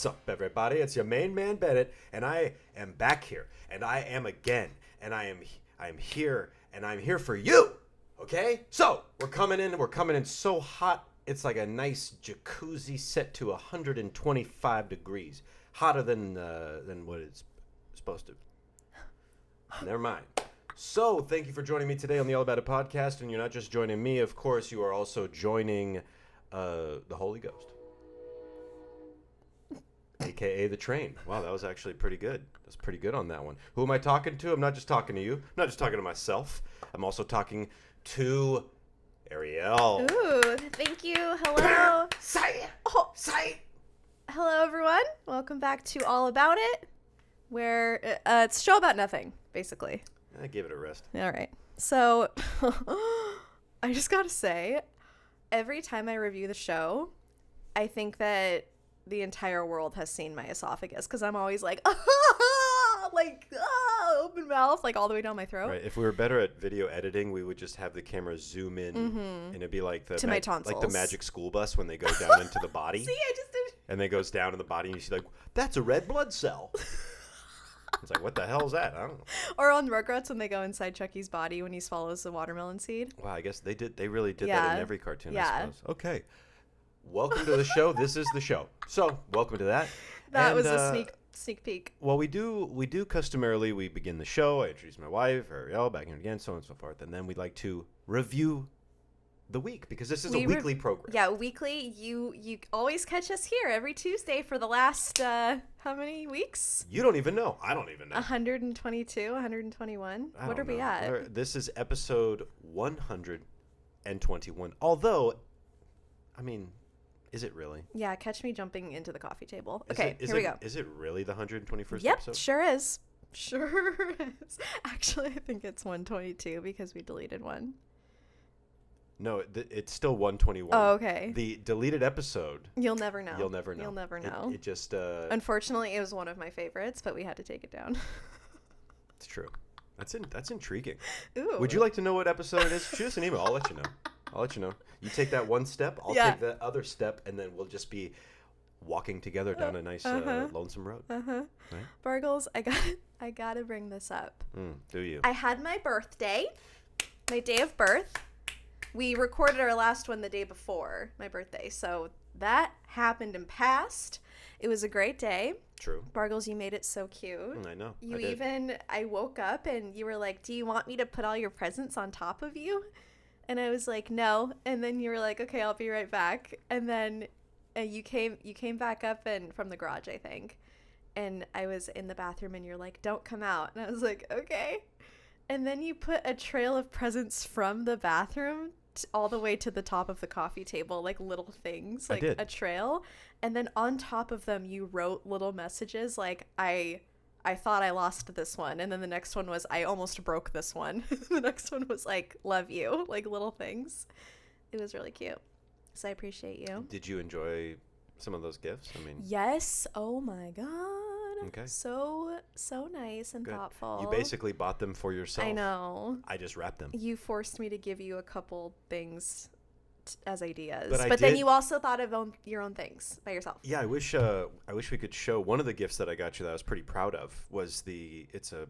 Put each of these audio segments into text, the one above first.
What's up, everybody? It's your main man, Bennett, and I am back here, and I am again, and I am here, and I'm here for you, okay? So, we're coming in so hot, it's like a nice jacuzzi set to 125 degrees, hotter than what it's supposed to. Never mind. So, thank you for joining me today on the All About It podcast, and you're not just joining me, of course, you are also joining the Holy Ghost. AKA the train. Wow, that was actually pretty good. That's pretty good on that one. Who am I talking to? I'm not just talking to you. I'm not just talking to myself. I'm also talking to Arielle. Ooh, thank you. Hello. Say it. Oh. Say it. Hello, everyone. Welcome back to All About It, where it's a show about nothing, basically. I give it a rest. All right. So, I just got to say, every time I review the show, I think that the entire world has seen my esophagus because I'm always like, open mouth, like all the way down my throat. Right. If we were better at video editing, we would just have the camera zoom in, and it'd be like my tonsils, like the magic school bus when they go down into the body. See, I just did. And they goes down in the body, and you see like, that's a red blood cell. It's like, what the hell is that? I don't know. Or on Rugrats when they go inside Chucky's body when he swallows the watermelon seed. Wow, I guess they really did that in every cartoon. Yeah. I suppose. Okay. Welcome to the show. This is the show. So, welcome to that. That was a sneak peek. Well, we do customarily, we begin the show. I introduce my wife, Arielle, back in again, so on and so forth. And then we'd like to review the week because this is a weekly program. Yeah, weekly. You always catch us here every Tuesday for the last, how many weeks? You don't even know. I don't even know. 122, 121. What are we at? This is episode 121. Although, I mean... Is it really? Yeah, catch me jumping into the coffee table. Okay, here we go. Is it really the 121st yep, episode? Sure is. Sure is. Actually, I think it's 122 because we deleted one. No, it's still 121. Oh, okay. The deleted episode. You'll never know. You'll never know. You'll never know. It just... Unfortunately, it was one of my favorites, but we had to take it down. It's true. That's intriguing. Ooh. Would you like to know what episode it is? Shoot us an email. I'll let you know. You take that one step, I'll take the other step, and then we'll just be walking together down a nice lonesome road. Right? Bargles, I gotta bring this up. Do you? I had my birthday, my day of birth. We recorded our last one the day before my birthday, so that happened and passed. It was a great day. True. Bargles, you made it so cute. I know. I woke up and you were like, do you want me to put all your presents on top of you? And I was like, no. And then you were like, okay, I'll be right back. And then you came back up and from the garage, I think. And I was in the bathroom and you're like, don't come out. And I was like, okay. And then you put a trail of presents from the bathroom all the way to the top of the coffee table, like little things, like a trail. And then on top of them, you wrote little messages like, I thought I lost this one. And then the next one was, I almost broke this one. The next one was like, love you, like little things. It was really cute. So I appreciate you. Did you enjoy some of those gifts? I mean, yes. Oh my God. Okay. So nice and thoughtful. You basically bought them for yourself. I know. I just wrapped them. You forced me to give you a couple things as ideas, but then you also thought of your own things by yourself. Yeah, I wish we could show one of the gifts that I got you that I was pretty proud of was it's a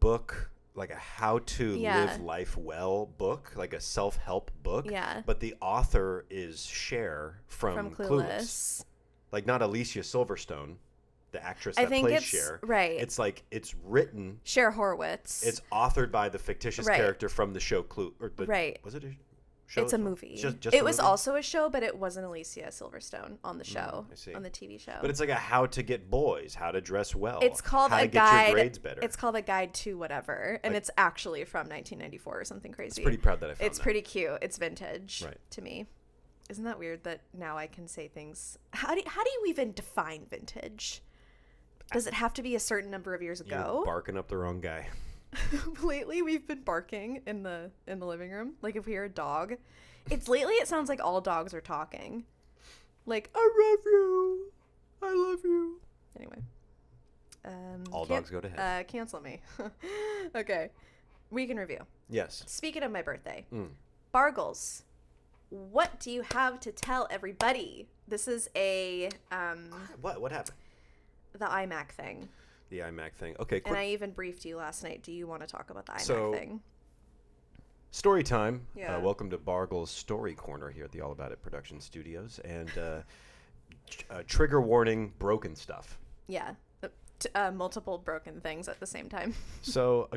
book, like a how to live life well book, like a self-help book. Yeah. But the author is Cher from Clueless. Like not Alicia Silverstone, the actress that plays Cher. Right. It's like it's written Cher Horowitz. It's authored by the fictitious character from the show Clueless. Right. Was it a show? It's a movie. Just it was also a show, but it wasn't Alicia Silverstone on the show, I see. on the TV show. But it's like a how to get boys, how to dress well. It's called how a to guide. Get your grades better. It's called A Guide to Whatever, and it's actually from 1994 or something crazy. I'm pretty proud that I found It's pretty cute. It's vintage to me. Isn't that weird that now I can say things? How do you even define vintage? Does it have to be a certain number of years ago? You're barking up the wrong guy. Lately, we've been barking in the living room. Like if we hear a dog. It sounds like all dogs are talking. Like, I love you. I love you. Anyway. All dogs go to hell. Cancel me. Okay. Week in review. Yes. Speaking of my birthday. Bargles, what do you have to tell everybody? This is a What happened? the iMac thing. The iMac thing. Okay, quick. And I even briefed you last night. Do you want to talk about the iMac So, thing? Story time. Yeah. Welcome to Bargle's Story Corner here at the All About It Production Studios. And trigger warning, broken stuff. Yeah. Multiple broken things at the same time. So,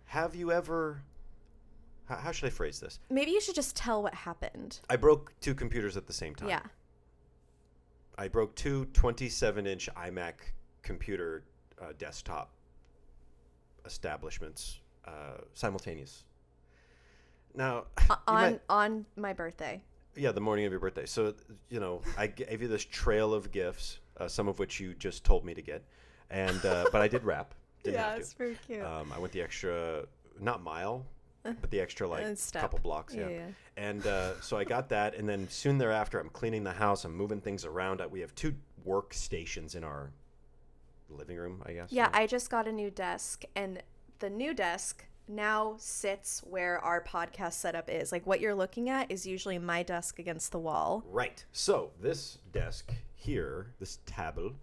have you ever... How should I phrase this? Maybe you should just tell what happened. I broke 2 computers at the same time. Yeah. I broke 2 27-inch iMac computer desktop establishments simultaneous. Now, on my birthday. Yeah, the morning of your birthday. So, I gave you this trail of gifts, some of which you just told me to get, and but I did wrap. Didn't have to. It's very cute. I went the extra, not mile, but the extra couple blocks. Yeah. And so I got that, and then soon thereafter, I'm cleaning the house. I'm moving things around. We have 2 workstations in our living room, I guess. Yeah, I just got a new desk, and the new desk now sits where our podcast setup is. Like, what you're looking at is usually my desk against the wall. Right. So this desk here, this table,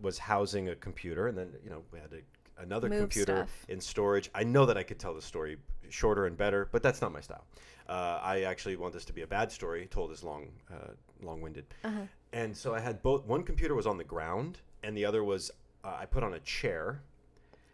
was housing a computer, and then we had another computer in storage. I know that I could tell the story shorter and better, but that's not my style. I actually want this to be a bad story told as long-winded. And so I had both. One computer was on the ground, and the other was I put on a chair.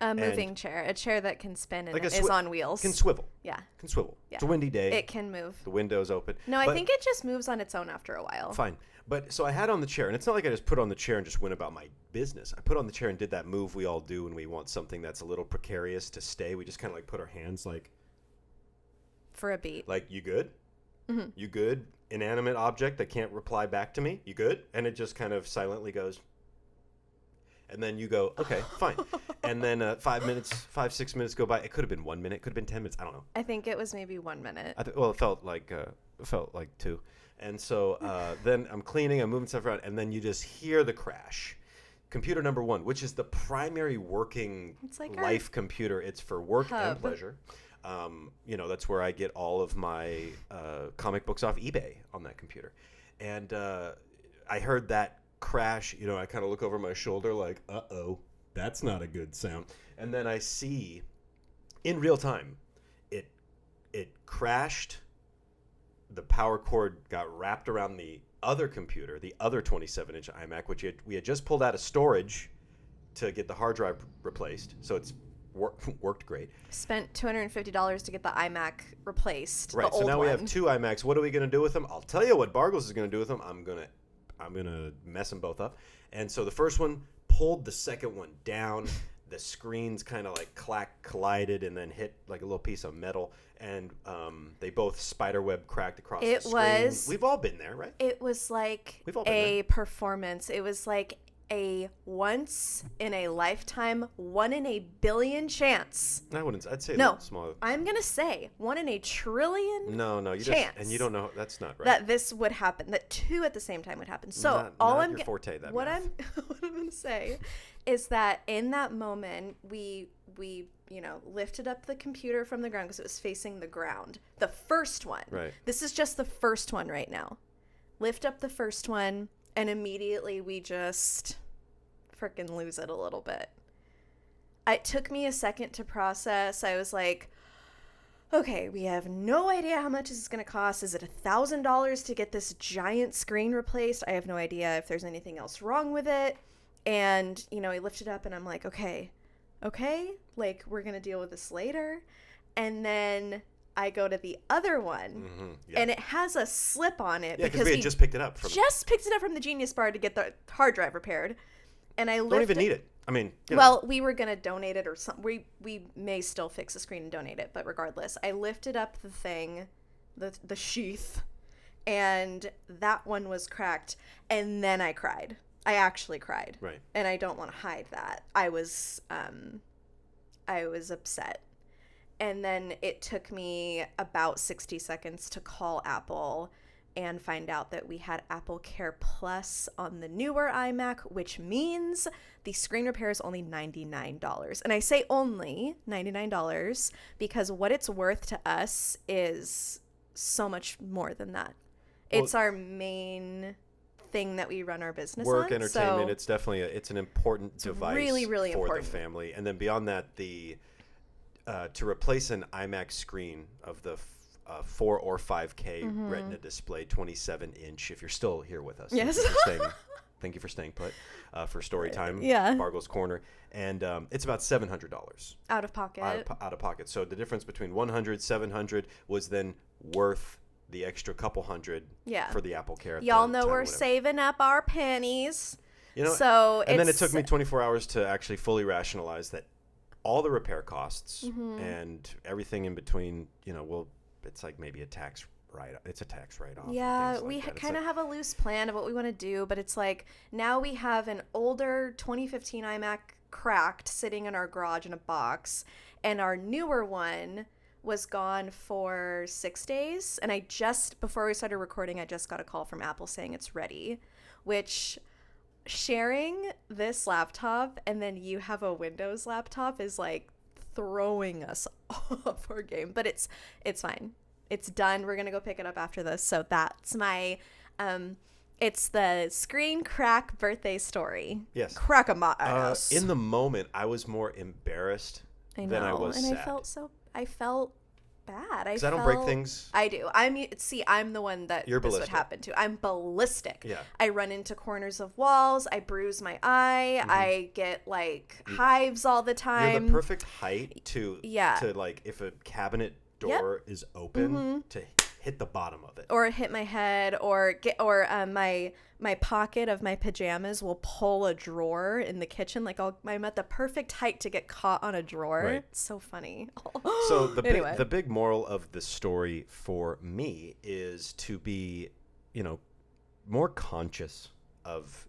A moving chair, a chair that can spin and is on wheels. Can swivel. Yeah. Can swivel. Yeah. It's a windy day. It can move. The window's open. No, I think it just moves on its own after a while. Fine. But so I had on the chair, and it's not like I just put on the chair and just went about my business. I put on the chair and did that move we all do when we want something that's a little precarious to stay. We just kind of like put our hands like... For a beat. Like, you good? Mm-hmm. You good? Inanimate object that can't reply back to me? You good? And it just kind of silently goes... And then you go, okay, fine. And then 6 minutes go by. It could have been 1 minute. It could have been 10 minutes. I don't know. I think it was maybe 1 minute. It felt like 2. And so then I'm cleaning, I'm moving stuff around, and then you just hear the crash. Computer number 1, which is the primary working life computer. It's for work and pleasure. That's where I get all of my comic books off eBay on that computer. And I heard that crash. I kind of look over my shoulder like, uh-oh, that's not a good sound. And then I see in real time it crashed. The power cord got wrapped around the other computer, the other 27-inch iMac, which we had just pulled out of storage to get the hard drive replaced. So it's worked great. Spent $250 to get the iMac replaced. Right. So now we have 2 iMacs. What are we going to do with them? I'll tell you what Bargles is going to do with them. I'm gonna mess them both up. And so the first one pulled the second one down. The screens kind of like collided and then hit like a little piece of metal, and they both spiderweb cracked across the screen. We've all been there, right? It was like a performance. It was like a once in a lifetime, 1 in a billion chance. I'd say no. Small. I'm gonna say 1 in a trillion. No, you chance just, and you don't know. That's not right. That this would happen. That 2 at the same time would happen. So I'm forte. What I'm gonna say is that in that moment we lifted up the computer from the ground because it was facing the ground. The first one. Right. This is just the first one right now. Lift up the first one, and immediately we just freaking lose it a little bit. It took me a second to process. I was like, okay, we have no idea how much this is going to cost. Is it $1,000 to get this giant screen replaced? I have no idea if there's anything else wrong with it. And, I lifted up and I'm like, okay, like, we're going to deal with this later. And then I go to the other one, and it has a slip on it because we had just picked it up from the Genius Bar to get the hard drive repaired. And I don't even need it. I mean, well, we were gonna donate it or something. We may still fix the screen and donate it, but regardless, I lifted up the thing, the sheath, and that one was cracked. And then I cried. I actually cried. Right. And I don't want to hide that. I was upset. And then it took me about 60 seconds to call Apple and find out that we had Apple Care Plus on the newer iMac, which means the screen repair is only $99. And I say only $99 because what it's worth to us is so much more than that. Well, It's our main thing that we run our business work, on. entertainment, So it's definitely it's an important device really, really for important. the family. And then beyond that, the to replace an iMac screen of the 4 or 5K Retina display, 27-inch, if you're still here with us. Yes. Thank you for staying put for story time. Yeah. Bargle's Corner. And it's about $700 out of pocket. out of pocket. So the difference between 100, 700 was then worth the extra couple hundred for the Apple Care. Y'all know we're saving up our pennies. You know, so and then it took me 24 hours to actually fully rationalize that all the repair costs and everything in between, you know, well, it's like maybe a tax write-off. It's a tax write-off. Yeah, like we that. kind of have a loose plan of what we want to do, but it's like now we have an older 2015 iMac cracked sitting in our garage in a box, and our newer one was gone for 6 days. And I just, before we started recording, I just got a call from Apple saying it's ready, which sharing this laptop and then you have a Windows laptop is like throwing us off our game, but it's fine. It's done. We're going to go pick it up after this. So that's my, it's the screen crack birthday story. Yes. Crack a ass. In the moment, I was more embarrassed than I was and sad. I felt bad. Because I don't break things. I do. I'm the one that You're this would ballistic. happen to. I'm ballistic. Yeah. I run into corners of walls. I bruise my eye. I get like hives all the time. You're the perfect height to Yeah. to like if a cabinet door is open to hit the bottom of it. Or hit my head, or my pocket of my pajamas will pull a drawer in the kitchen. Like I'm at the perfect height to get caught on a drawer. Right. It's so funny. So the Anyway. the big moral of the story for me is to be, you know, more conscious of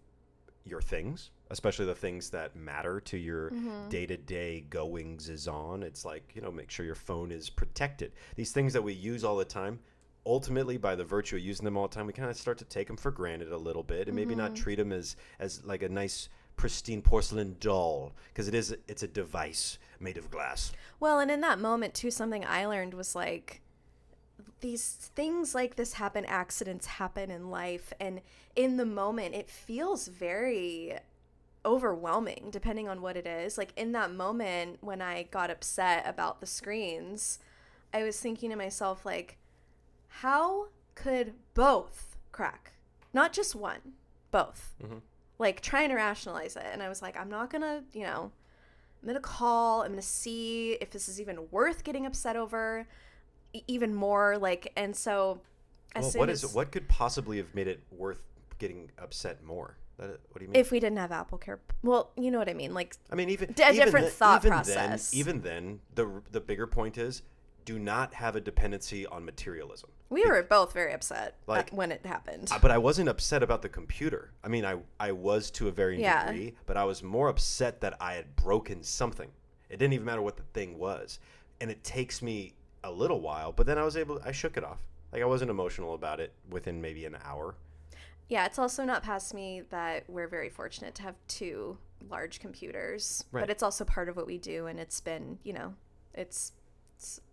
your things, especially the things that matter to your day-to-day goings is on. It's like, you know, make sure your phone is protected. These things that we use all the time, ultimately, by the virtue of using them all the time, we kind of start to take them for granted a little bit and maybe not treat them as like a nice, pristine porcelain doll, because it's a device made of glass. Well, and in that moment, too, something I learned was like, these things like this happen, accidents happen in life, and in the moment, it feels very overwhelming, depending on what it is. Like, in that moment, when I got upset about the screens, I was thinking to myself, like, how could both crack? Not just one, both. Like, trying to rationalize it. And I was like, I'm not going to, you know, I'm going to call. I'm going to see if this is even worth getting upset over even more. Like, and so as soon as... What could possibly have made it worth getting upset more? What do you mean? If we didn't have Apple Care. Well, you know what I mean. Like, I mean, even a different thought even process. Even then, the bigger point is, do not have a dependency on materialism. We were both very upset Like, when it happened. But I wasn't upset about the computer. I mean, I was to a varying degree, but I was more upset that I had broken something. It didn't even matter what the thing was. And it takes me a little while, but then I shook it off. Like, I wasn't emotional about it within maybe an hour. Yeah, it's also not past me that we're very fortunate to have two large computers. Right. But it's also part of what we do, and it's been, you know, it's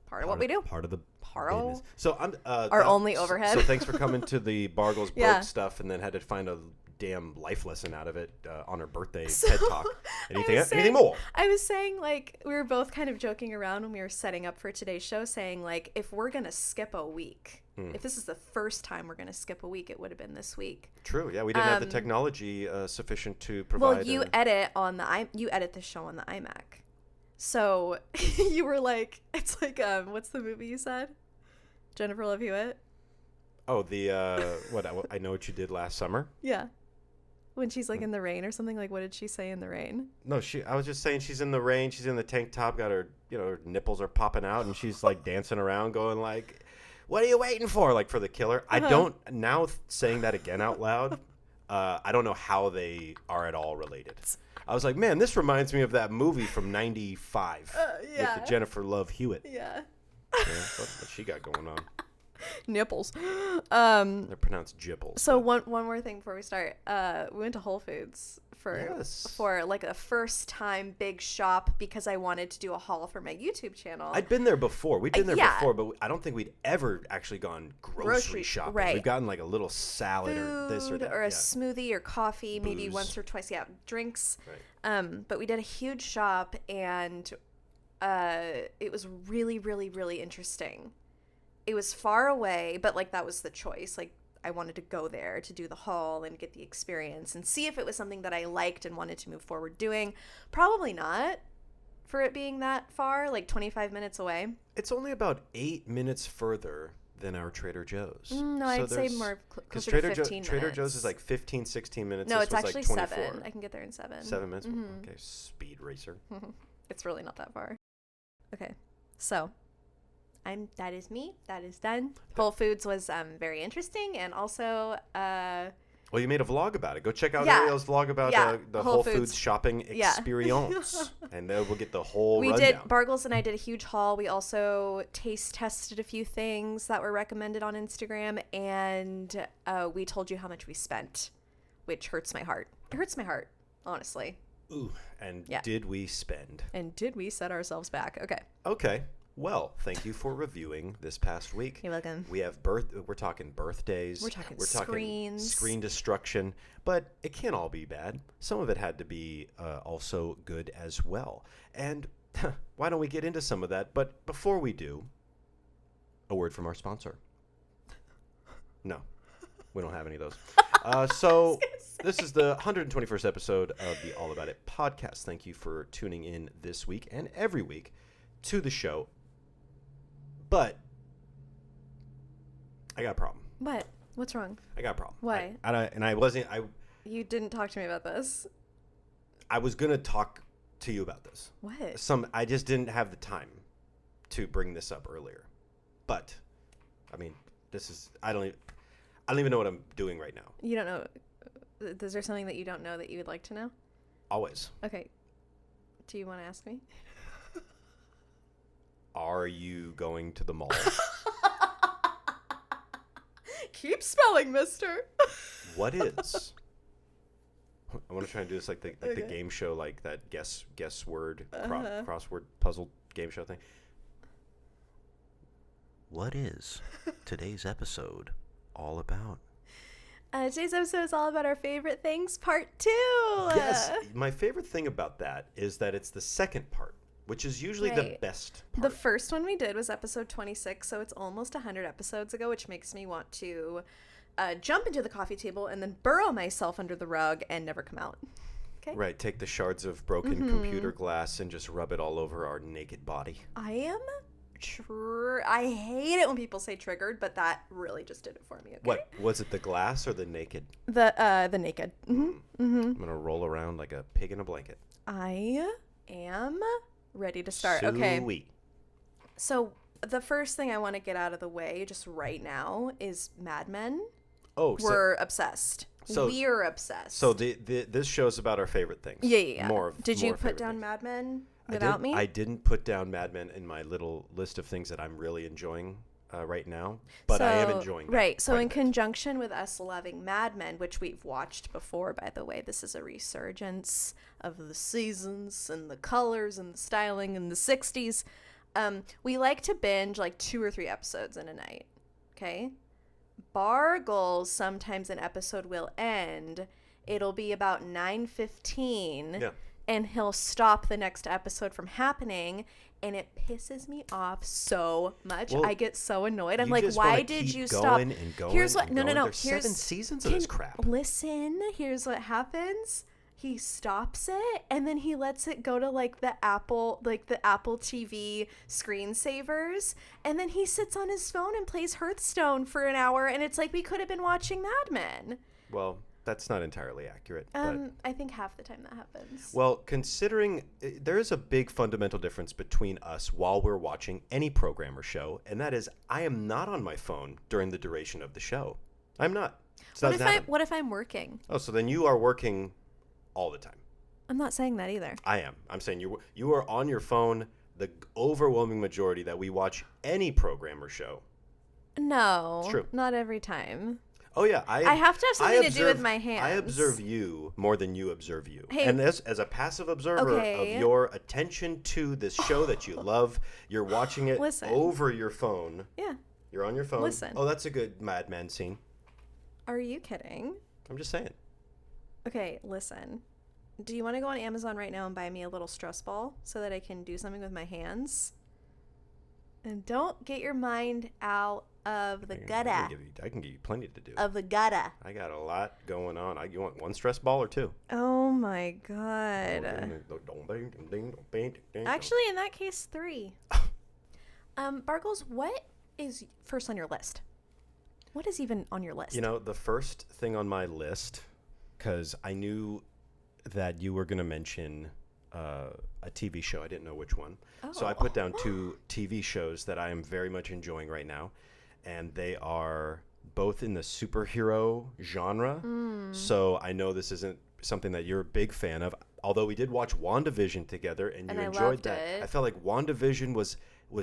part of what we do. Part of the Part of business. So I'm our only overhead. So thanks for coming to the Bargles Broke Yeah. stuff, and then had to find a damn life lesson out of it on her birthday TED Talk. Anything more? I was saying, like, we were both kind of joking around when we were setting up for today's show, saying, like, if we're going to skip a week, if this is the first time we're going to skip a week, it would have been this week. True. Yeah, we didn't have the technology sufficient to provide. Well, you edit the show on the iMac. So you were like, it's like, what's the movie you said? Jennifer Love Hewitt? Oh, the I Know What You Did Last Summer. Yeah. When she's like in the rain or something, like, what did she say in the rain? No, I was just saying she's in the rain. She's in the tank top, got her, her nipples are popping out, and she's like dancing around going like, what are you waiting for? Like, for the killer. I don't, now saying that again out loud, I don't know how they are at all related. I was like, man, this reminds me of that movie from 95 with the Jennifer Love Hewitt. Yeah. What she got going on? Nipples. They're pronounced jipples. So one more thing before we start. We went to Whole Foods Yes. for like a first time big shop because I wanted to do a haul for my YouTube channel. I'd been there before. We'd been there yeah. before, but I don't think we'd ever actually gone grocery shopping. right. We've gotten like a little salad or this or that. Or a smoothie or coffee, maybe Booze. once or twice. Yeah, drinks. Right. But we did a huge shop, and it was really, really, really interesting. It was far away, but like that was the choice. Like I wanted to go there to do the haul and get the experience and see if it was something that I liked and wanted to move forward doing. Probably not for it being that far, like 25 minutes away. It's only about 8 minutes further than our Trader Joe's. No, I'd say more closer Trader to 15 minutes. Trader Joe's is like 15, 16 minutes. No, This it's was actually like 24. 7. I can get there in 7. 7 minutes? Mm-hmm. Okay, speed racer. It's really not that far. Okay, so that is me. That is done. Whole Foods was very interesting, and also Well, you made a vlog about it. Go check out Yeah. Arielle's vlog about Yeah, the Whole Whole Foods. Foods shopping Yeah. experience. And then we'll get the whole we rundown. did. Bargles and I did a huge haul. We also taste tested a few things that were recommended on Instagram, and we told you how much we spent, which hurts my heart. It hurts my heart, honestly. Ooh, and Yeah. did we spend? And did we set ourselves back? Okay. Okay. Well, thank you for reviewing this past week. You're welcome. We have we're talking birthdays. We're talking screens. Screen destruction, but it can't all be bad. Some of it had to be also good as well. And why don't we get into some of that? But before we do, a word from our sponsor. No, we don't have any of those. So this is the 121st episode of the All About It podcast. Thank you for tuning in this week and every week to the show. But I got a problem. What? What's wrong? I got a problem. Why? You didn't talk to me about this. I was gonna talk to you about this. What? I just didn't have the time to bring this up earlier. But I mean, I don't even know what I'm doing right now. You don't know. Is there something that you don't know that you would like to know? Always. Okay. Do you want to ask me? Are you going to the mall? Keep spelling, mister. What is? I want to try and do this like the Okay. game show, like that guess word Uh-huh. crossword puzzle game show thing. What is today's episode all about? Today's episode is all about our favorite things, part 2. Yes, my favorite thing about that is that it's the second part, which is usually the Right. best The part. first one we did was episode 26, so it's almost 100 episodes ago, which makes me want to jump into the coffee table and then burrow myself under the rug and never come out. Okay? Right, take the shards of broken computer glass and just rub it all over our naked body. I am I hate it when people say triggered, but that really just did it for me. Okay? What was it, the glass or the naked? The naked. I'm gonna roll around like a pig in a blanket. I am ready to start. Okay. Sweet. So the first thing I want to get out of the way just right now is Mad Men. Oh, We're obsessed. We're obsessed. So this show's about our favorite things. Yeah. More of. Did you more put favorite down things. Mad Men without me? I didn't put down Mad Men in my little list of things that I'm really enjoying right now, but I am enjoying that. Right. So quite a in bit. conjunction with us loving Mad Men, which we've watched before, by the way, this is a resurgence of the seasons and the colors and the styling in the 60s. We like to binge like 2 or 3 episodes in a night. Okay? Bar goals, sometimes an episode will end. It'll be about 9:15. Yeah. And he'll stop the next episode from happening, and it pisses me off so much. Well, I get so annoyed. I'm you like, just why wanna did keep you going stop? and going Here's what. and No. going. There's There's 7 seasons of this crap. Listen. Here's what happens. He stops it, and then he lets it go to like the Apple TV screensavers, and then he sits on his phone and plays Hearthstone for an hour, and it's like we could have been watching Mad Men. Well, that's not entirely accurate. But, I think half the time that happens. well, considering there is a big fundamental difference between us while we're watching any program or show, and that is I am not on my phone during the duration of the show. I'm not. What if I'm working? Oh, so then you are working all the time. I'm not saying that either. I am. I'm saying you are on your phone the overwhelming majority that we watch any program or show No. It's true. Not every time. Oh yeah, I have to have something to do with my hands. I observe you more than you observe you. Hey. And as a passive observer of your attention to this show that you love, you're watching it over your phone. Yeah. You're on your phone. Listen. Oh, that's a good Mad Men scene. Are you kidding? I'm just saying. Okay, listen. Do you want to go on Amazon right now and buy me a little stress ball so that I can do something with my hands? And don't get your mind out of the gutter. I can give you plenty to do. Of the gutter. I got a lot going on. You want one stress ball or two? Oh my god. Actually, in that case, 3. Bargles, what is first on your list? What is even on your list? You know, the first thing on my list, because I knew that you were going to mention a TV show. I didn't know which one. Oh. So I put down 2 TV shows that I am very much enjoying right now. And they are both in the superhero genre. So I know this isn't something that you're a big fan of. Although we did watch WandaVision together and you enjoyed that. I felt like WandaVision was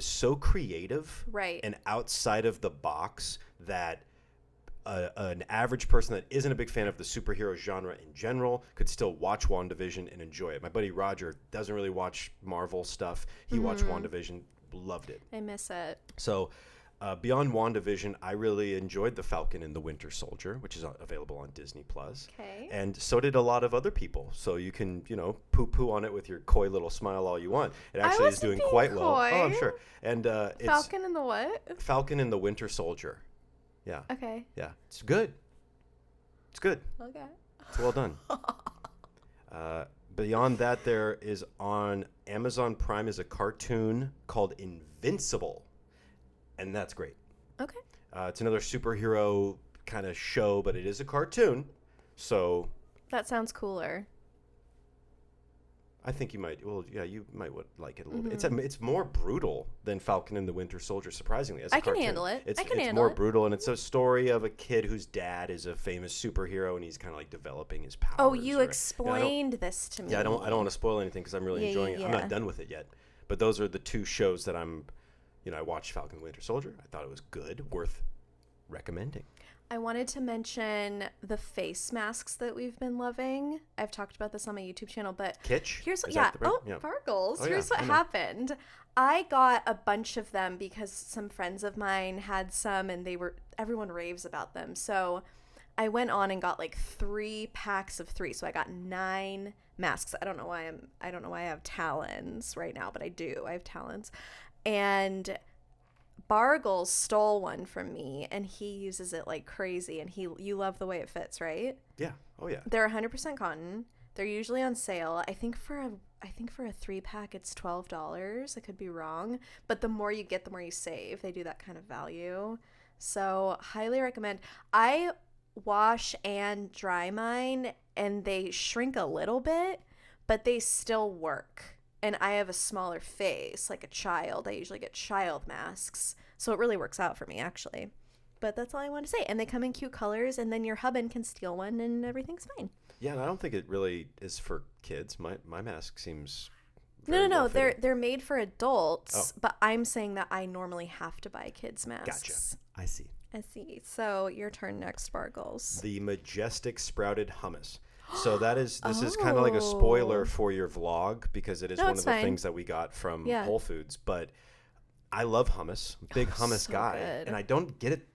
so creative and outside of the box that an average person that isn't a big fan of the superhero genre in general could still watch WandaVision and enjoy it. My buddy Roger doesn't really watch Marvel stuff. He watched WandaVision, loved it. I miss it. So beyond WandaVision, I really enjoyed The Falcon and the Winter Soldier, which is available on Disney+. Okay. And so did a lot of other people. So you can, poo-poo on it with your coy little smile all you want. It actually is doing quite well. Oh, I'm sure. And it's Falcon and the what? Falcon and the Winter Soldier. Yeah. Okay. Yeah. It's good. It's good. Okay. It's well done. Beyond that, there is on Amazon Prime is a cartoon called Invincible. And that's great. Okay. It's another superhero kind of show, but it is a cartoon. So. That sounds cooler. I think you might. Well, yeah, you might like it a little bit. It's more brutal than Falcon and the Winter Soldier, surprisingly. As a cartoon. Can handle it. It's more brutal, and it's a story of a kid whose dad is a famous superhero, and he's kind of like developing his powers. Oh, you explained this to me. Yeah, I don't want to spoil anything because I'm really enjoying it. I'm not done with it yet, but those are the 2 shows that I'm. I watched Falcon and Winter Soldier. I thought it was good, worth recommending. I wanted to mention the face masks that we've been loving. I've talked about this on my YouTube channel, but Kitsch? Here's what, Fargles. Here's what happened. I got a bunch of them because some friends of mine had some, and everyone raves about them. So I went on and got like 3 packs of 3. So I got 9 masks. I don't know why I have talons right now, but I do. I have talons, and Bargles stole one from me, and he uses it like crazy, and you love the way it fits, right? Yeah. Oh yeah. They're 100% cotton. They're usually on sale. I think for a 3-pack it's $12. I could be wrong, but the more you get, the more you save. They do that kind of value. So, highly recommend. I wash and dry mine, and they shrink a little bit, but they still work. And I have a smaller face, like a child. I usually get child masks. So it really works out for me, actually. But that's all I want to say. And they come in cute colors, and then your hubby can steal one, and everything's fine. Yeah, and I don't think it really is for kids. My mask seems No. They're made for adults, but I'm saying that I normally have to buy kids' masks. Gotcha. I see. So your turn next, Bargles. The Majestic Sprouted Hummus. So this is kind of like a spoiler for your vlog because it is one of the things that we got from Whole Foods. But I love hummus. I'm a big hummus guy. Good. And I don't get it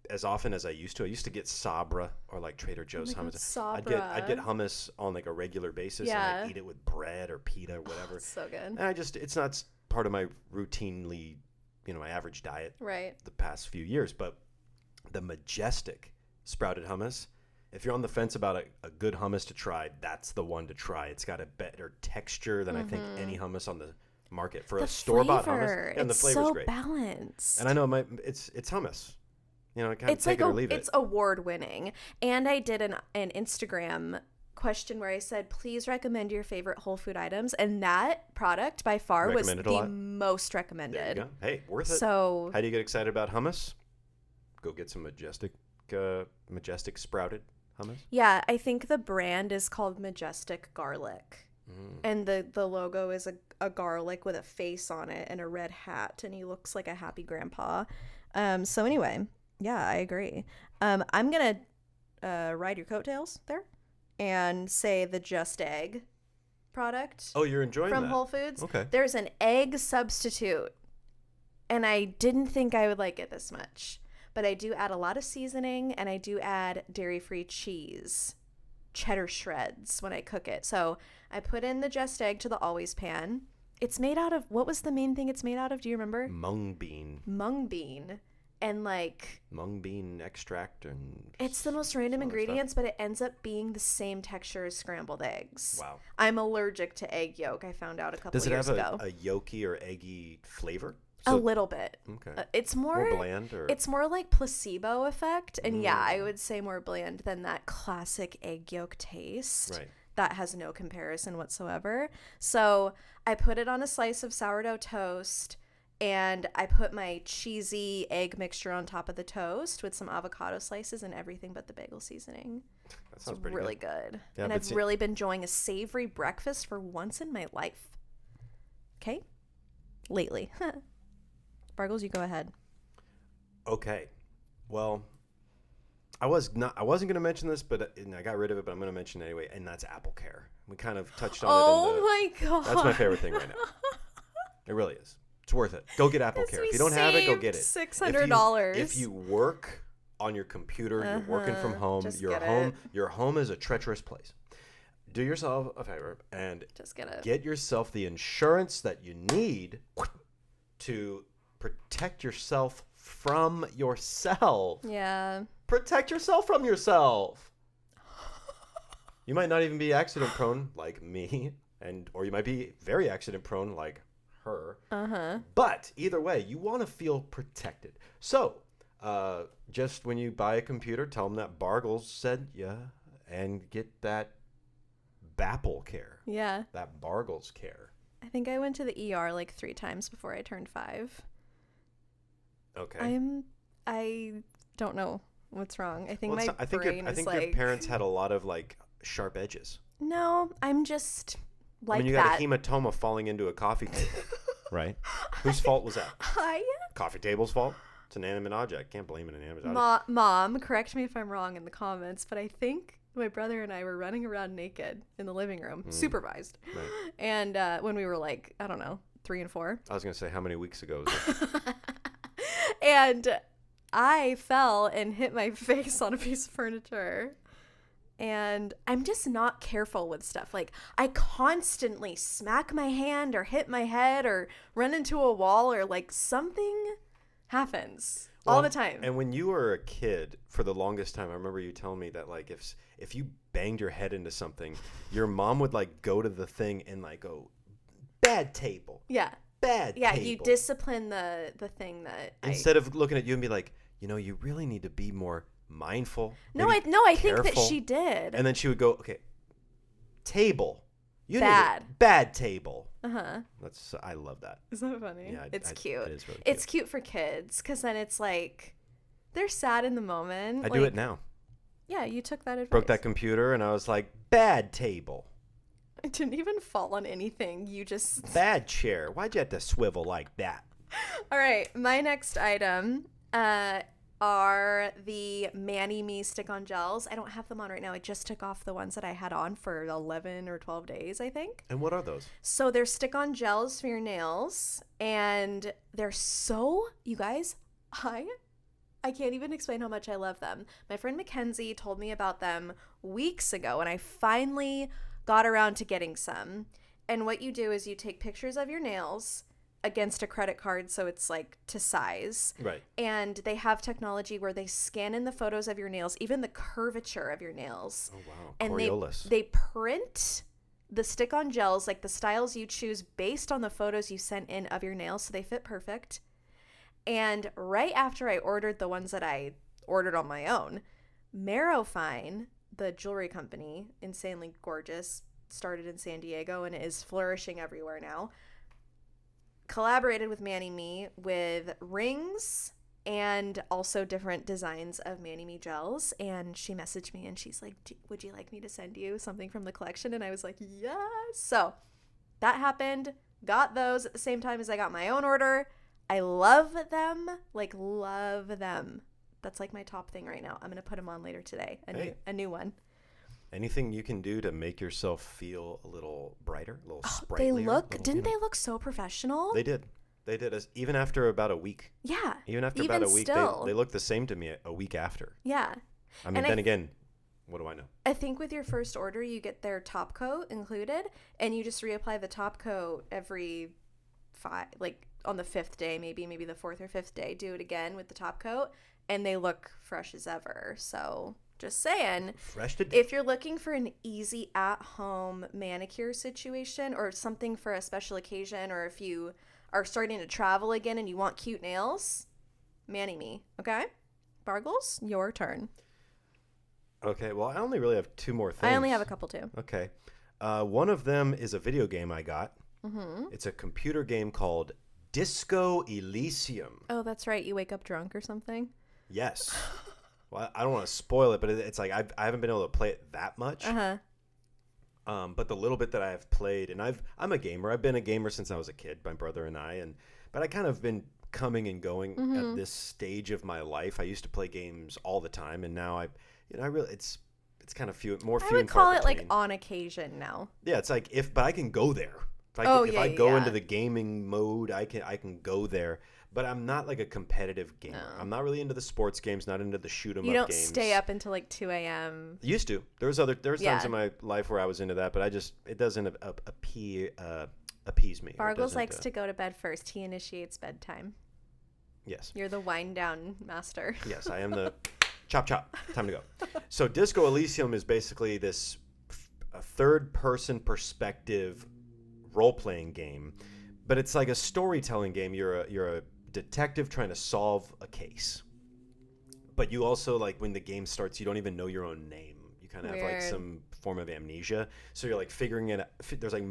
as often as I used to. I used to get Sabra or like Trader Joe's hummus. Sabra. I'd get hummus on like a regular basis and I'd eat it with bread or pita or whatever. So good. And it's not part of my routinely, my average diet the past few years. But the Majestic Sprouted Hummus, if you're on the fence about a good hummus to try, that's the one to try. It's got a better texture than I think any hummus on the market for a store-bought hummus. And the flavor's great. It's so balanced. And I know it's hummus. Kind of take it or leave it. It's award-winning. And I did an Instagram question where I said, please recommend your favorite whole food items. And that product by far was the most recommended. There you go. Hey, worth it. So, how do you get excited about hummus? Go get some Majestic Sprouted hummus. Yeah, I think the brand is called Majestic Garlic. And the logo is a garlic with a face on it and a red hat, and he looks like a happy grandpa. So anyway, yeah, I agree. I'm gonna ride your coattails there and say the Just Egg product Oh, you're enjoying from that. Whole Foods. Okay. There's an egg substitute, and I didn't think I would like it this much, but I do add a lot of seasoning, and I do add dairy-free cheese, cheddar shreds when I cook it. So I put in the Just Egg to the Always pan. It's made out of, what was the main thing it's made out of? Do you remember? Mung bean. Mung bean. And like, Mung bean extract and it's the most random some other ingredients, but it ends up being the same texture as scrambled eggs. Wow. I'm allergic to egg yolk. I found out a couple Does it years have ago. a yolky or eggy flavor? A little bit. Okay. It's More bland, or it's more like placebo effect, and yeah, I would say more bland than that classic egg yolk taste. right. That has no comparison whatsoever. So I put it on a slice of sourdough toast, and I put my cheesy egg mixture on top of the toast with some avocado slices and everything but the bagel seasoning. That sounds It's pretty really good. good. Yeah, And but I've really been enjoying a savory breakfast for once in my life. Okay? Lately. Bargles, you go ahead. Okay. Well, I wasn't going to mention this, but and I got rid of it, but I'm going to mention it anyway, and that's Apple Care. We kind of touched on it in the my god. That's my favorite thing right now. It really is. It's worth it. Go get Apple Care. If you don't have it, go get it. $600. If you work on your computer, you're working from home, Just your get home it. your home is a treacherous place. Do yourself a favor and Just get it. get yourself the insurance that you need to protect yourself from yourself. Yeah. Protect yourself from yourself. You might not even be accident prone like me, or you might be very accident prone like her. But either way, you want to feel protected. So, just when you buy a computer, tell them that Bargles said yeah, and get that Bapple Care. Yeah. That Bargles Care. I think I went to the ER like 3 times before I turned 5. Okay. I don't know what's wrong. I think Well, my brain I is think like, your parents had a lot of like sharp edges. no, I'm just like I mean, you that. got a hematoma falling into a coffee table, right? Whose fault was that? I Coffee table's fault? It's an inanimate object. Can't blame an inanimate object. Mom, correct me if I'm wrong in the comments, but I think my brother and I were running around naked in the living room, supervised. Right. And when we were like, I don't know, 3 and 4. I was going to say, how many weeks ago was it? And I fell and hit my face on a piece of furniture. And I'm just not careful with stuff. Like, I constantly smack my hand or hit my head or run into a wall or like something happens all the time. And when you were a kid, for the longest time, I remember you telling me that like if you banged your head into something, your mom would like go to the thing and like go, bad table. Yeah. Bad Yeah, table. you discipline the thing that Instead of looking at you and be like, you really need to be more mindful. No, I think that careful. she did. And then she would go, okay, table. You Bad. Need bad table. Uh-huh. I love that. Isn't that funny? Yeah, It's cute. It is really cute. It's cute for kids because then it's like they're sad in the moment. I do it now. Yeah, you took that advice. Broke that computer and I was like, bad table. I didn't even fall on anything. You just... Bad chair. Why'd you have to swivel like that? All right. My next item are the ManiMe stick-on gels. I don't have them on right now. I just took off the ones that I had on for 11 or 12 days, I think. And what are those? So they're stick-on gels for your nails. And they're so... You guys, I can't even explain how much I love them. My friend Mackenzie told me about them weeks ago, and I finally got around to getting some. And what you do is you take pictures of your nails against a credit card, so it's like to size. Right. And they have technology where they scan in the photos of your nails, even the curvature of your nails. Oh, wow. And Coriolis. they print the stick-on gels, like the styles you choose based on the photos you sent in of your nails, so they fit perfect. And right after I ordered the ones that I ordered on my own, Marrowfine, the jewelry company, insanely gorgeous, started in San Diego and is flourishing everywhere now, collaborated with ManiMe with rings and also different designs of ManiMe gels. And she messaged me and she's like, would you like me to send you something from the collection? And I was like, yes. So that happened. Got those at the same time as I got my own order. I love them, like love them. That's like my top thing right now. I'm gonna put them on later today. A new one. Anything you can do to make yourself feel a little brighter, a little sprightlier. Didn't they look so professional? They did. They did. Even after about a week. Yeah. Even after about a week, they looked the same to me a week after. Yeah. I mean, then again, what do I know? I think with your first order, you get their top coat included, and you just reapply the top coat every on the 5th day, maybe the 4th or 5th day. Do it again with the top coat, and they look fresh as ever. So just saying, fresh to death. If you're looking for an easy at-home manicure situation or something for a special occasion, or if you are starting to travel again and you want cute nails, ManiMe. Okay, Bargles, your turn. Okay, well, I only really have 2 more things. I only have a couple too. Okay. One of them is a video game I got. Mm-hmm. It's a computer game called Disco Elysium. Oh, that's right. You wake up drunk or something? Yes. Well, I don't want to spoil it, but it's like I haven't been able to play it that much. Uh-huh. But the little bit that I've played, and I'm a gamer. I've been a gamer since I was a kid, my brother and I. But I kind of been coming and going at this stage of my life. I used to play games all the time, and now I really it's kind of few and far between. I would call it like on occasion now. Yeah, it's like but I can go there. If I go into the gaming mode, I can go there. But I'm not like a competitive gamer. No. I'm not really into the sports games, not into the shoot 'em up games. You don't stay up until like 2 a.m. Used to. There was times in my life where I was into that, but it doesn't appease me. Bargles likes to go to bed first. He initiates bedtime. Yes. You're the wind down master. Yes, I am the chop. Time to go. So Disco Elysium is basically this a third-person perspective role-playing game, but it's like a storytelling game. You're a detective trying to solve a case, but you also, like, when the game starts, you don't even know your own name. You kind of have like some form of amnesia, so you're like figuring it out. There's like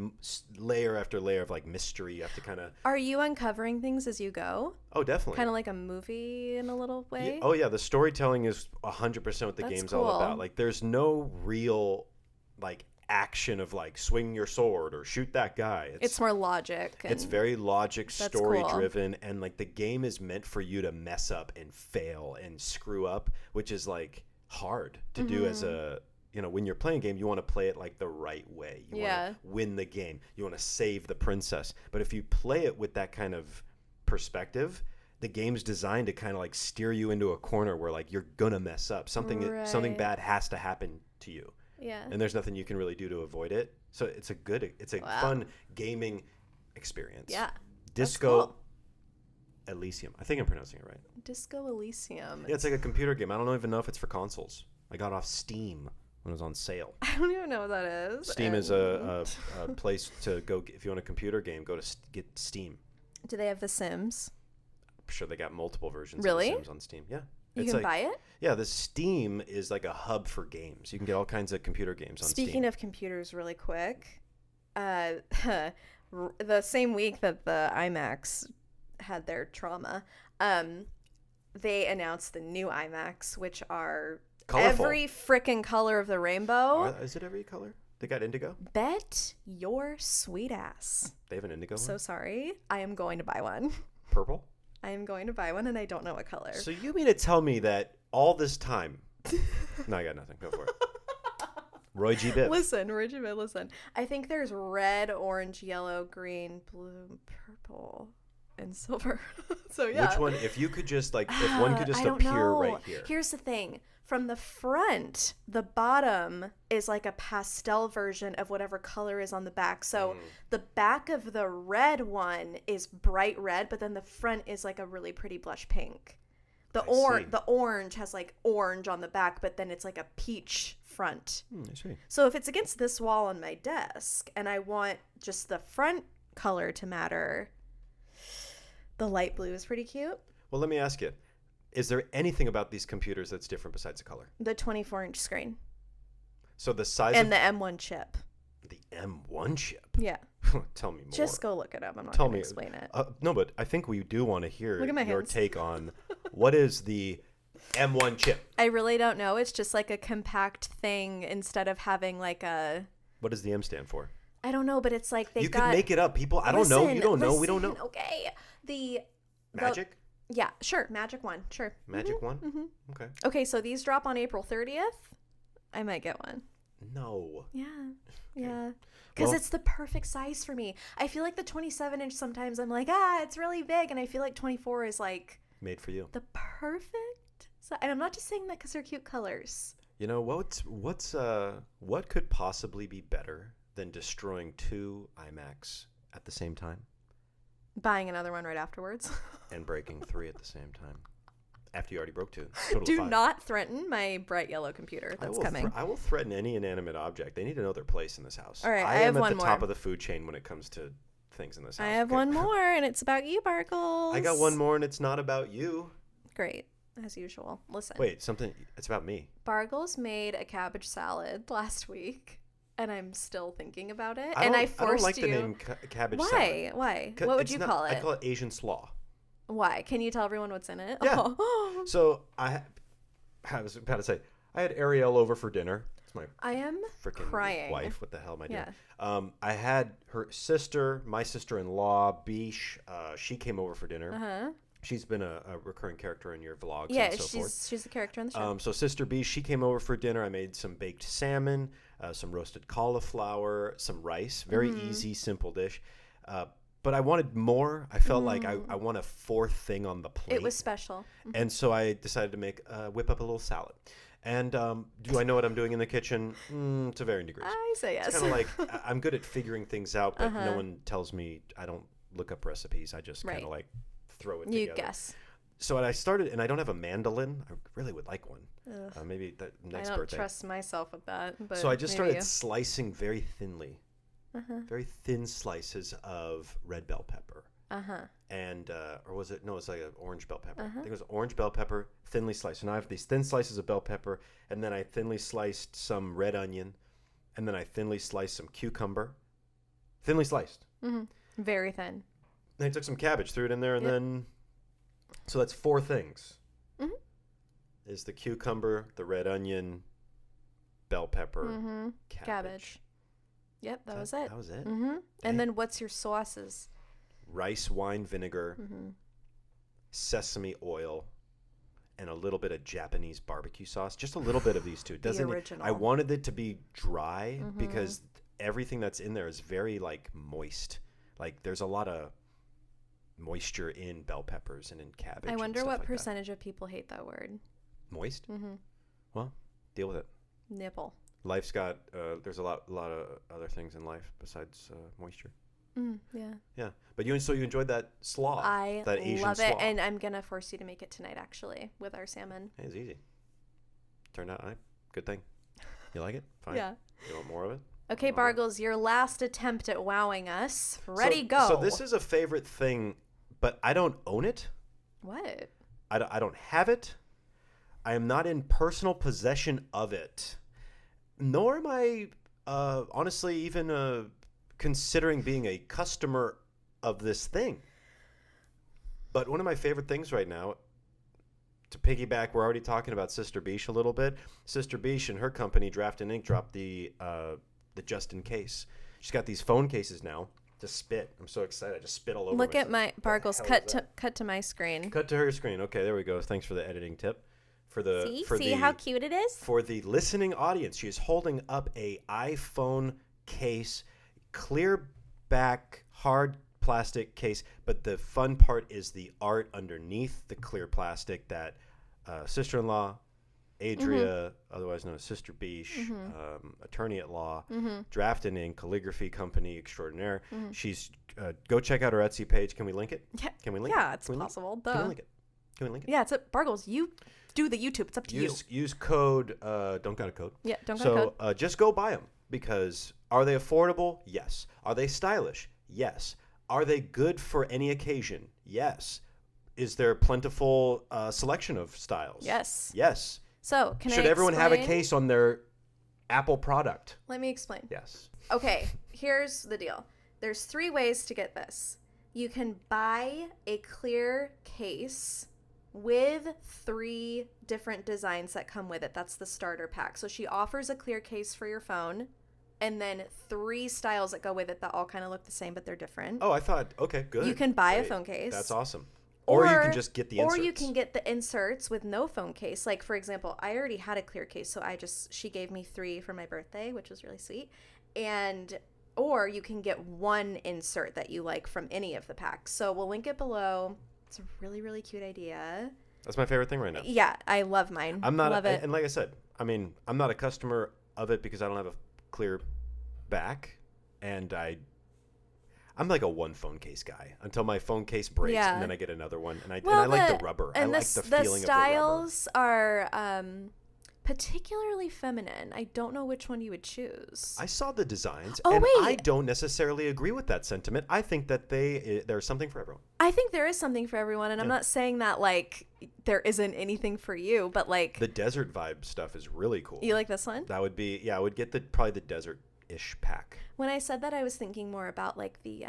layer after layer of like mystery. You have to kind of. Are you uncovering things as you go? Oh, definitely. Kind of like a movie in a little way. Yeah, oh yeah, the storytelling is 100% what the game's all about. Like, there's no real like action of like swing your sword or shoot that guy. It's more logic. It's very logic, story driven, and like the game is meant for you to mess up and fail and screw up, which is like hard to do as a, when you're playing a game, you want to play it like the right way. You want to win the game. You want to save the princess. But if you play it with that kind of perspective, the game's designed to kind of like steer you into a corner where like you're gonna mess up. Something bad has to happen to you. Yeah. And there's nothing you can really do to avoid it. So it's a fun gaming experience. Yeah. Disco Elysium. I think I'm pronouncing it right. Disco Elysium. Yeah, it's like a computer game. I don't even know if it's for consoles. I got it off Steam when it was on sale. I don't even know what that is. Steam is a place to go. If you want a computer game, go to get Steam. Do they have The Sims? I'm sure they got multiple versions of The Sims on Steam. Yeah. You can buy it? Yeah, the Steam is like a hub for games. You can get all kinds of computer games on Steam. Speaking of computers, really quick, the same week that the IMAX had their trauma, they announced the new IMAX, which are colorful. Every frickin' color of the rainbow. Is it every color? They got indigo? Bet your sweet ass. They have an indigo one? So sorry. I am going to buy one. Purple? I am going to buy one, and I don't know what color. So you mean to tell me that all this time... No, I got nothing. Go for it. Roy G. Biv. Listen. I think there's red, orange, yellow, green, blue, purple, and silver. So, yeah. Which one? If you could just, if one could just appear right here. Here's the thing. From the front, the bottom is like a pastel version of whatever color is on the back. So the back of the red one is bright red, but then the front is like a really pretty blush pink. The orange has like orange on the back, but then it's like a peach front. I see. So if it's against this wall on my desk and I want just the front color to matter, the light blue is pretty cute. Well, let me ask you. Is there anything about these computers that's different besides the color? The 24-inch screen. So the size and the M1 chip. The M1 chip? Yeah. Tell me more. Just go look it up. I'm not going to explain it. No, but I think we do want to hear your take on what is the M1 chip. I really don't know. It's just like a compact thing instead of having like a... What does the M stand for? I don't know, but it's like You can make it up, people. I don't know. You don't know. We don't know. Okay. Magic? Yeah, sure. Magic one. Sure. Magic one? Mm-hmm. Okay. Okay, so these drop on April 30th. I might get one. No. Yeah. Okay. Yeah. Because Well- it's the perfect size for me. I feel like the 27-inch sometimes I'm like, it's really big. And I feel like 24 is like Made for you. the perfect size. And I'm not just saying that because they're cute colors. You know, what could possibly be better than destroying 2 iMacs at the same time Buying another one right afterwards. and breaking 3 at the same time? After you already broke 2. Total Do 5. not threaten my bright yellow computer that's coming. I will threaten any inanimate object. They need to know their place in this house. All right, I I have am at one the top more. of the food chain when it comes to things in this house. I have okay? one more, and it's about you, Barkles. I got one more, and it's not about you. Great, as usual. Listen. Wait, it's about me. Bargles made a cabbage salad last week, and I'm still thinking about it. I forced don't like you. the name cabbage Why? salad. Why? 'Cause What would it's you not- call it? I call it Asian slaw. Why? Can you tell everyone what's in it? Yeah. Oh. So I was about to say, I had Arielle over for dinner. It's my I am freaking crying. wife. What the hell am I doing? Yeah. I had her sister, my sister-in-law, Beesh. She came over for dinner. Uh-huh. She's been a recurring character in your vlogs Yeah, and so forth. she's a character in the show. So Sister Beesh, she came over for dinner. I made some baked salmon, some roasted cauliflower, some rice. Very easy, simple dish. But I wanted more. I felt like I want a 4th thing on the plate. It was special. And so I decided to whip up a little salad. And do I know what I'm doing in the kitchen? To varying degrees. I say yes. It's kind of like I'm good at figuring things out, but no one tells me. I don't look up recipes. I just kind of like throw it you together. guess. So I started, and I don't have a mandolin. I really would like one. Maybe that next I don't birthday. trust myself with that. But So I just maybe started slicing very thinly, very thin slices of red bell pepper. And or was it? No, it's like an orange bell pepper. I think it was orange bell pepper, thinly sliced. And I have these thin slices of bell pepper, and then I thinly sliced some red onion, and then I thinly sliced some cucumber, thinly sliced. Very thin. And I took some cabbage, threw it in there, and then so that's 4 things. Is the cucumber, the red onion, bell pepper, Cabbage. Yep, that was it. That was it. And then what's your sauces? Rice wine vinegar, sesame oil, and a little bit of Japanese barbecue sauce. Just a little bit of these two. Doesn't original. I wanted it to be dry because everything that's in there is very like moist. Like there's a lot of moisture in bell peppers and in cabbage. I and wonder stuff what like that. percentage of people hate that word. Moist? Well, deal with it. Nipple. Life's got there's a lot of other things in life besides moisture. Yeah. Yeah, but you enjoyed that slaw. I that Asian love it, slaw. and I'm gonna force you to make it tonight, actually, with our salmon. Hey, it's easy. Turned out good thing. You like it? Fine. Yeah. You want more of it? Okay, Bargles, your last attempt at wowing us. Ready, go. So this is a favorite thing, but I don't own it. What? I don't have it. I am not in personal possession of it. Nor am I, honestly, even considering being a customer of this thing. But one of my favorite things right now, to piggyback, we're already talking about Sister Beesh a little bit. Sister Beesh and her company, Draft and Ink, dropped the Just In Case. She's got these phone cases now to spit. I'm so excited. I just spit all over Look at myself. my Bargles. hell is Cut to my screen. Cut to her screen. Okay, there we go. Thanks for the editing tip. See how cute it is? For the listening audience, she is holding up a iPhone case, clear back, hard plastic case. But the fun part is the art underneath the clear plastic that sister-in-law, Adria, otherwise known as Sister Beesh, attorney at law, Draft and Ink, calligraphy company extraordinaire. She's go check out her Etsy page. Can we link it? Yeah. Can we link it? Yeah, it's Can we possible. Can we Duh. link it? Can we link it? Yeah, it's a Bargles. You do the YouTube. It's up to you. Use code. Don't got a code. Yeah, don't got a code. Just go buy them because are they affordable? Yes. Are they stylish? Yes. Are they good for any occasion? Yes. Is there a plentiful selection of styles? Yes. Yes. So, Should everyone have a case on their Apple product? Let me explain. Yes. Okay, here's the deal. There's 3 ways to get this. You can buy a clear case with 3 different designs that come with it. That's the starter pack. So she offers a clear case for your phone and then 3 styles that go with it that all kind of look the same, but they're different. Oh, I thought, okay, good. You can buy a Great. phone case. That's awesome. Or you can just get the inserts. Or you can get the inserts with no phone case. Like, for example, I already had a clear case, so she gave me 3 for my birthday, which was really sweet. Or you can get 1 insert that you like from any of the packs. So we'll link it below. It's a really, really cute idea. That's my favorite thing right now. Yeah, I love mine. Love it. And like I said, I mean, I'm not a customer of it because I don't have a clear back, and I'm like a 1 phone case guy until my phone case breaks, and then I get another one. And I like the rubber. I like the feeling of the rubber. The styles are particularly feminine. I don't know which one you would choose. I saw the designs, I don't necessarily agree with that sentiment. I think that there's something for everyone. I think there is something for everyone, and I'm not saying that like there isn't anything for you, but like the desert vibe stuff is really cool. You like this one? That would be I would get probably the desert-ish pack. When I said that, I was thinking more about like the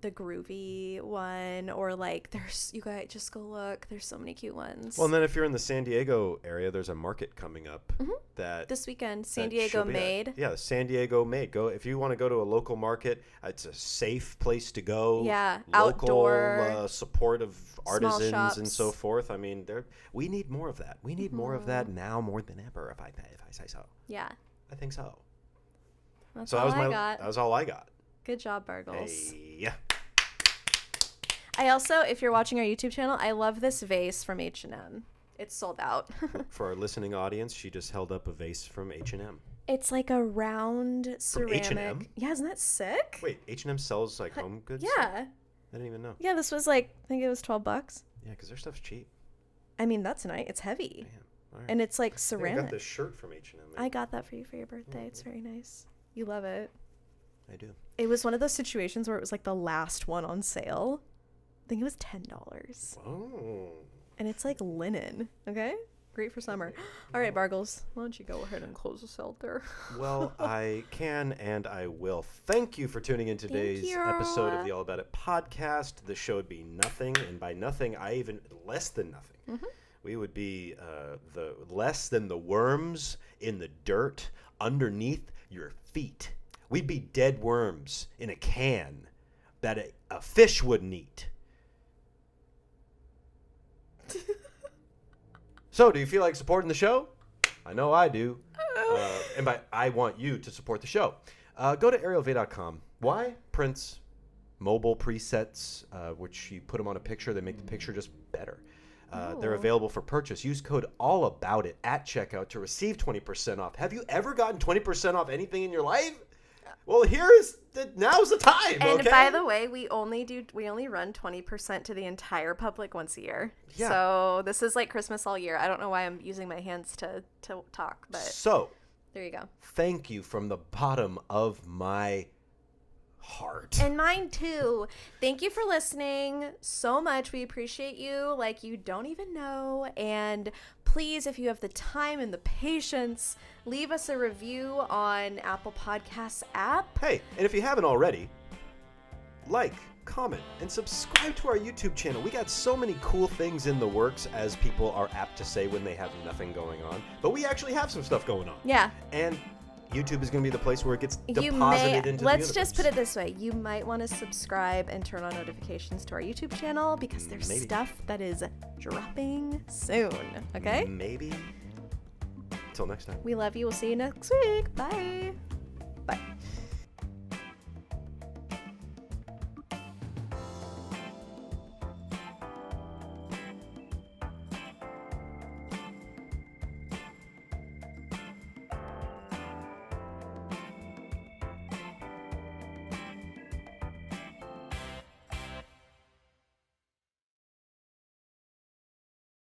groovy one, or like you guys just go look. There's so many cute ones. Well, and then if you're in the San Diego area, there's a market coming up that this weekend, San Diego Made. Yeah, San Diego Made. Go if you want to go to a local market. It's a safe place to go. Yeah, local outdoor support of artisans and so forth. I mean, we need more of that. We need more of that now more than ever. If I say so. Yeah, I think so. That's all I got. That was all I got. Good job, Bargles. Hey, yeah. I also, if you're watching our YouTube channel, I love this vase from H&M. It's sold out. For our listening audience, she just held up a vase from H&M. It's like a round ceramic. From H&M? Yeah, isn't that sick? Wait, H&M sells like home goods? Yeah. I didn't even know. Yeah, this was like, I think it was $12. Yeah, because their stuff's cheap. I mean, that's nice. It's heavy. Damn. All right. And it's like ceramic. I got this shirt from H&M. I got that for you for your birthday. It's very nice. You love it. I do. It was one of those situations where it was like the last one on sale. I think it was $10. Oh. And it's like linen. Okay? Great for summer. All right, Bargles. Why don't you go ahead and close us out there? Well, I can and I will. Thank you for tuning in today's episode of the All About It podcast. The show would be nothing. And by nothing, less than nothing. Mm-hmm. We would be the less than the worms in the dirt underneath your feet. We'd be dead worms in a can that a fish wouldn't eat. So, do you feel like supporting the show? I know I do. And I want you to support the show. Go to arielv.com. Why? Prints, mobile presets, which you put them on a picture. They make the picture just better. They're available for purchase. Use code ALLABOUTIT at checkout to receive 20% off. Have you ever gotten 20% off anything in your life? Well, now's the time. And okay? by the way, we only run 20% to the entire public once a year. Yeah. So this is like Christmas all year. I don't know why I'm using my hands to talk, but so there you go. Thank you from the bottom of my heart. And mine too. Thank you for listening so much. We appreciate you like you don't even know. And please, if you have the time and the patience, leave us a review on Apple Podcasts app. Hey, and if you haven't already, like, comment, and subscribe to our YouTube channel. We got so many cool things in the works, as people are apt to say when they have nothing going on. But we actually have some stuff going on. Yeah. And YouTube is going to be the place where it gets deposited into the Let's just put it this way. You might want to subscribe and turn on notifications to our YouTube channel because there's stuff that is dropping soon. Okay? Maybe. Until next time. We love you. We'll see you next week. Bye.